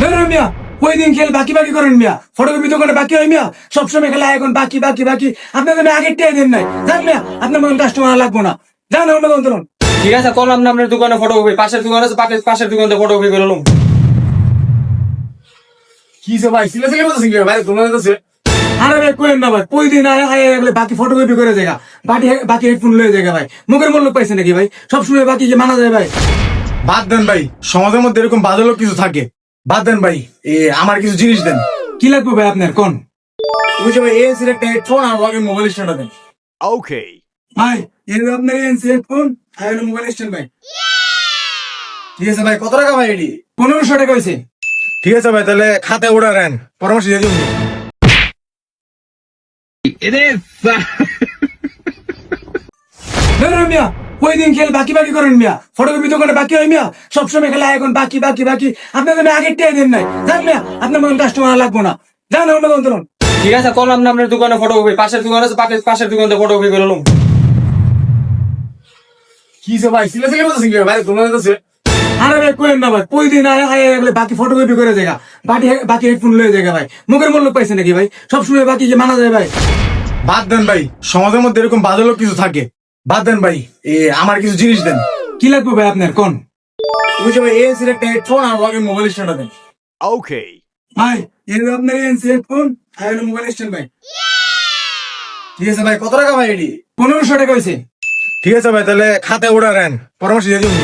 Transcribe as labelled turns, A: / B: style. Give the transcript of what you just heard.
A: ধরুন মিয়া ওই দিন খেলে বাকি বাকি করেন মিয়া, ফটোকপি দোকানে বাকি হয় মিয়া, সবসময় খেলে এখন বাকি বাকি বাকি। আপনার জন্য আগের টেয়ে দেন নাই, যান মিয়া, আপনার মতন কাস্টমার লাগবো না, যান অন্য দোকান ধরুন।
B: ঠিক আছে, করলাম না আপনার দোকানে ফটোকপি, পাশের দোকানে পাশের দোকানে ফটোকপি করলাম।
C: কি যে ভাই সিলে সিলে বলতেছেন কি ভাই তোমাদের কাছে?
A: আরে ভাই কোয়েন না ভাই, ওই দিন বাকি ফটোকপি করে জায়গা, বাকি বাকি হেডফোন লয়ে জায়গা ভাই, মুখের মূল্য পাইছে নাকি ভাই? সবসময় বাকি যে মানা যায় ভাই?
C: বাদ দেন ভাই, সমাজের মধ্যে এরকম বাজে লোক কিছু থাকে, বাদ দেন ভাই। আমার কিছু জিনিস দেন।
A: কি লাগবে ভাই আপনার কোন?
C: ওই যে ভাই এসির একটা হেডফোন আর লগে মোবাইল স্ট্যান্ডটা দেন।
A: ভাই এর আপনার এনসি হেডফোন আর হলো মোবাইল স্ট্যান্ড ভাই।
C: ঠিক আছে ভাই, কত টাকা ভাই এটি?
A: 1500 টাকা হয়েছে।
C: ঠিক আছে ভাই, তাহলে খাতে অর্ডার দেন, পরামর্শ দিয়ে দিন।
A: ধরুন মিয়া ওই দিন খেলে বাকি বাকি করেন মিয়া, ফটোকপি দোকানে বাকি হয় মিয়া, সবসময় খেলে এখন বাকি বাকি বাকি। আপনার জন্য আগের টেয়ে দেন নাই, যান মিয়া, আপনার মতন কাস্টমার লাগবো না, যান অন্য দোকান ধরুন।
B: ঠিক আছে, করলাম না আপনার দোকানে ফটোকপি, পাশের দোকানে পাশের দোকানে ফটোকপি করলাম।
C: কি যে ভাই সিলে সিলে বলতেছেন কি ভাই তোমাদের কাছে?
A: আরে ভাই কোয়েন না ভাই, ওই দিন বাকি ফটোকপি করে জায়গা, বাকি বাকি হেডফোন লয়ে জায়গা ভাই, মুখের মূল্য পাইছে নাকি ভাই? সবসময় বাকি যে মানা যায় ভাই?
C: বাদ দেন ভাই, সমাজের মধ্যে এরকম বাজে লোক কিছু থাকে, বাদ দেন ভাই। আমার কিছু জিনিস দেন।
A: কি লাগবে ভাই আপনার কোন?
C: ওই যে ভাই এসির একটা হেডফোন আর লগে মোবাইল স্ট্যান্ডটা দেন।
A: ভাই এর আপনার এনসি হেডফোন আর হলো মোবাইল স্ট্যান্ড ভাই।
C: ঠিক আছে ভাই, কত টাকা ভাই এটি?
A: 1500 টাকা হয়েছে।
C: ঠিক আছে ভাই, তাহলে খাতে অর্ডার দেন, পরামর্শ দিয়ে দিন।